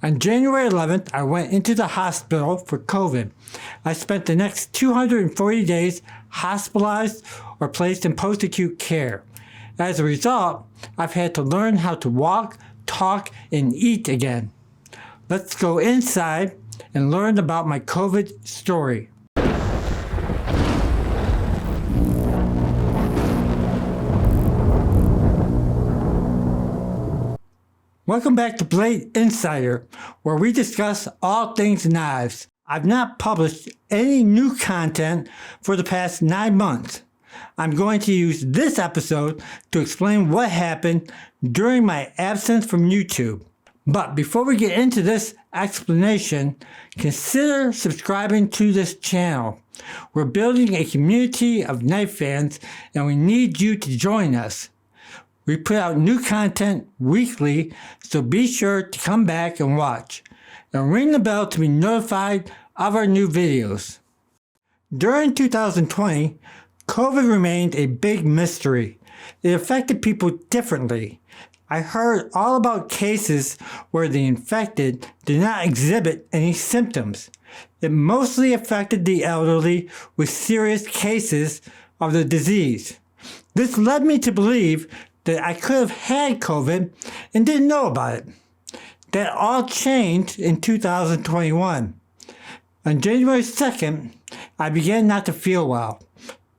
On January 11th, I went into the hospital for COVID. I spent the next 240 days hospitalized or placed in post-acute care. As a result, I've had to learn how to walk, talk, and eat again. Let's go inside and learn about my COVID story. Welcome back to Blade Insider, where we discuss all things knives. I've not published any new content for the past 9 months. I'm going to use this episode to explain what happened during my absence from YouTube. But before we get into this explanation, consider subscribing to this channel. We're building a community of knife fans, and we need you to join us. We put out new content weekly, so be sure to come back and watch. And ring the bell to be notified of our new videos. During 2020, COVID remained a big mystery. It affected people differently. I heard all about cases where the infected did not exhibit any symptoms. It mostly affected the elderly with serious cases of the disease. This led me to believe that I could have had COVID and didn't know about it. That all changed in 2021. On January 2nd, I began not to feel well.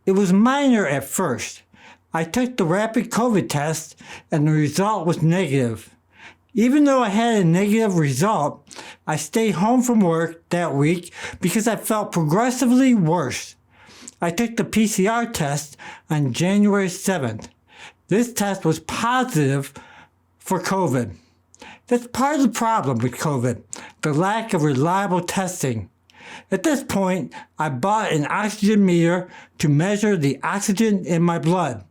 It was minor at first. I took the rapid COVID test and the result was negative. Even though I had a negative result, I stayed home from work that week because I felt progressively worse. I took the PCR test on January 7th. This test was positive for COVID. That's part of the problem with COVID, the lack of reliable testing. At this point, I bought an oxygen meter to measure the oxygen in my blood.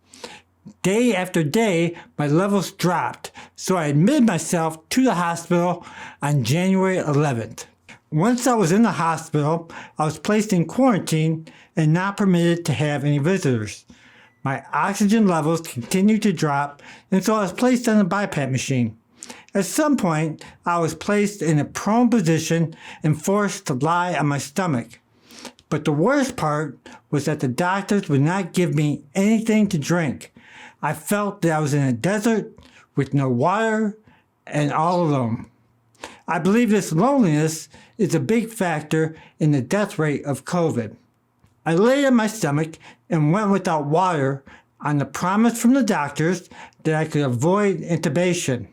Day after day, my levels dropped, so I admitted myself to the hospital on January 11th. Once I was in the hospital, I was placed in quarantine and not permitted to have any visitors. My oxygen levels continued to drop, and so I was placed on a BiPAP machine. At some point, I was placed in a prone position and forced to lie on my stomach. But the worst part was that the doctors would not give me anything to drink. I felt that I was in a desert with no water and all alone. I believe this loneliness is a big factor in the death rate of COVID. I lay on my stomach and went without water on the promise from the doctors that I could avoid intubation.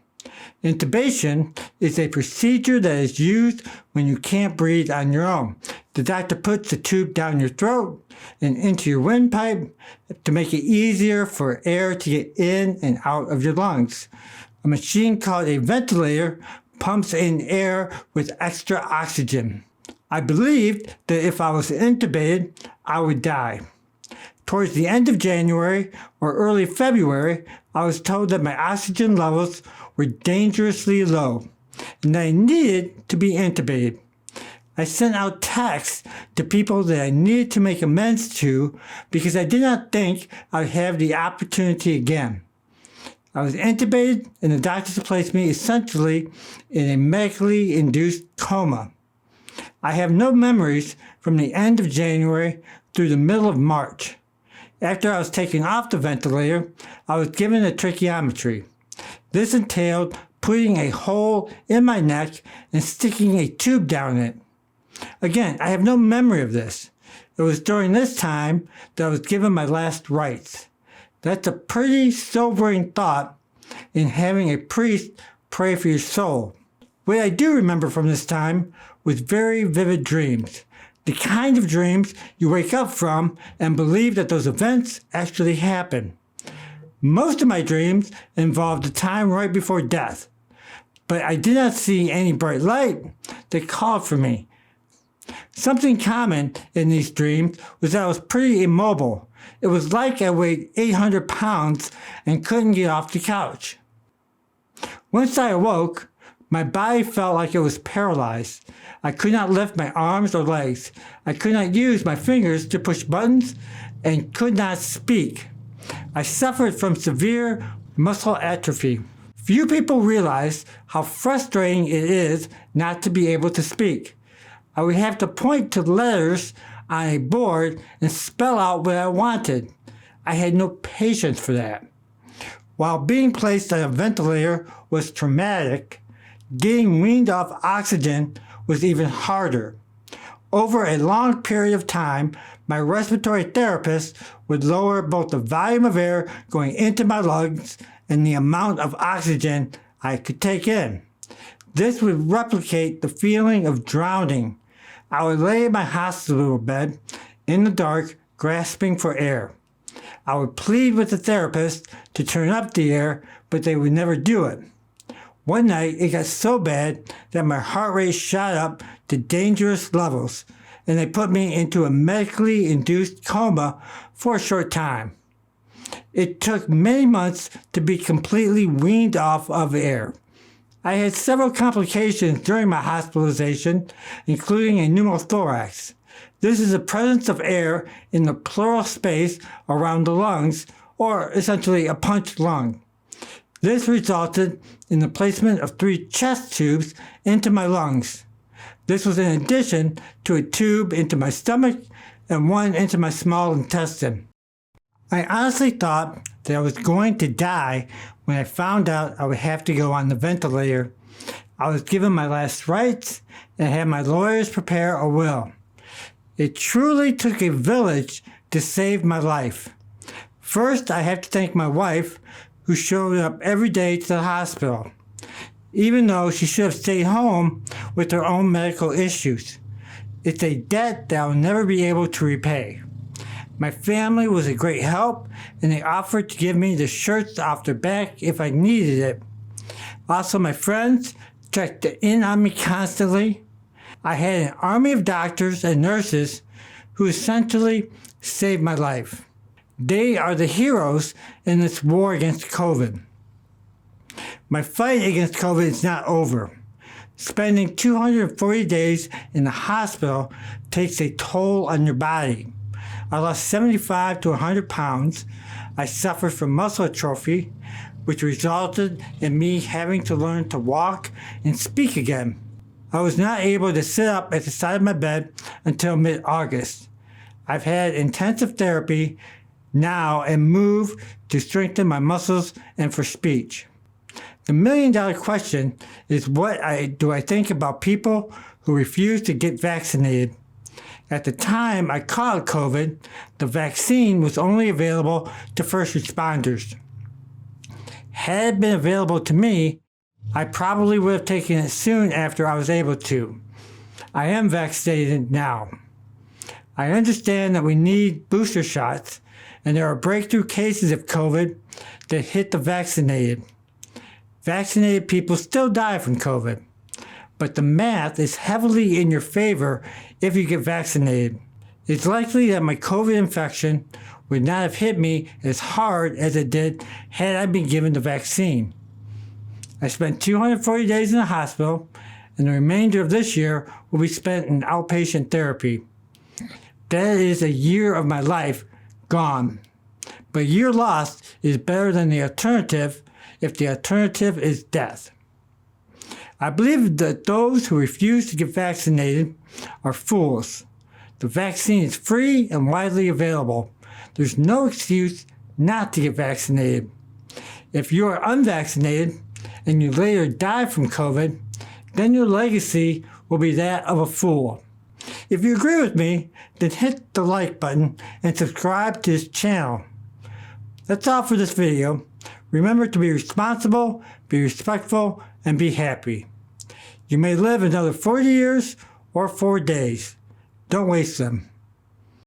Intubation is a procedure that is used when you can't breathe on your own. The doctor puts the tube down your throat and into your windpipe to make it easier for air to get in and out of your lungs. A machine called a ventilator pumps in air with extra oxygen. I believed that if I was intubated, I would die. Towards the end of January or early February, I was told that my oxygen levels were dangerously low and that I needed to be intubated. I sent out texts to people that I needed to make amends to because I did not think I would have the opportunity again. I was intubated and the doctors placed me essentially in a medically induced coma. I have no memories from the end of January through the middle of March. After I was taken off the ventilator, I was given a tracheotomy. This entailed putting a hole in my neck and sticking a tube down it. Again, I have no memory of this. It was during this time that I was given my last rites. That's a pretty sobering thought in having a priest pray for your soul. What I do remember from this time was very vivid dreams. The kind of dreams you wake up from and believe that those events actually happen. Most of my dreams involved the time right before death, but I did not see any bright light that called for me. Something common in these dreams was that I was pretty immobile. It was like I weighed 800 pounds and couldn't get off the couch. Once I awoke, my body felt like it was paralyzed. I could not lift my arms or legs. I could not use my fingers to push buttons and could not speak. I suffered from severe muscle atrophy. Few people realize how frustrating it is not to be able to speak. I would have to point to letters on a board and spell out what I wanted. I had no patience for that. While being placed on a ventilator was traumatic, getting weaned off oxygen was even harder. Over a long period of time, my respiratory therapist would lower both the volume of air going into my lungs and the amount of oxygen I could take in. This would replicate the feeling of drowning. I would lay in my hospital bed in the dark, grasping for air. I would plead with the therapist to turn up the air, but they would never do it. One night, it got so bad that my heart rate shot up to dangerous levels, and they put me into a medically induced coma for a short time. It took many months to be completely weaned off of air. I had several complications during my hospitalization, including a pneumothorax. This is the presence of air in the pleural space around the lungs, or essentially a punched lung. This resulted in the placement of 3 chest tubes into my lungs. This was in addition to a tube into my stomach and one into my small intestine. I honestly thought that I was going to die when I found out I would have to go on the ventilator. I was given my last rites and had my lawyers prepare a will. It truly took a village to save my life. First, I have to thank my wife, who showed up every day to the hospital, even though she should have stayed home with her own medical issues. It's a debt that I'll never be able to repay. My family was a great help, and they offered to give me the shirts off their back if I needed it. Also, my friends checked in on me constantly. I had an army of doctors and nurses who essentially saved my life. They are the heroes in this war against COVID. My fight against COVID is not over. Spending 240 days in the hospital takes a toll on your body. I lost 75 to 100 pounds. I suffered from muscle atrophy, which resulted in me having to learn to walk and speak again. I was not able to sit up at the side of my bed until mid-August. I've had intensive therapy now and move to strengthen my muscles and for speech. The million-dollar question is what do I think about people who refuse to get vaccinated? At the time I caught COVID, the vaccine was only available to first responders. Had it been available to me, I probably would have taken it soon after I was able to. I am vaccinated now. I understand that we need booster shots, and there are breakthrough cases of COVID that hit the vaccinated. Vaccinated people still die from COVID, but the math is heavily in your favor if you get vaccinated. It's likely that my COVID infection would not have hit me as hard as it did had I been given the vaccine. I spent 240 days in the hospital, and the remainder of this year will be spent in outpatient therapy. That is a year of my life gone. But a year lost is better than the alternative if the alternative is death. I believe that those who refuse to get vaccinated are fools. The vaccine is free and widely available. There's no excuse not to get vaccinated. If you are unvaccinated and you later die from COVID, then your legacy will be that of a fool. If you agree with me, then hit the like button and subscribe to this channel. That's all for this video. Remember to be responsible, be respectful, and be happy. You may live another 40 years or 4 days. Don't waste them.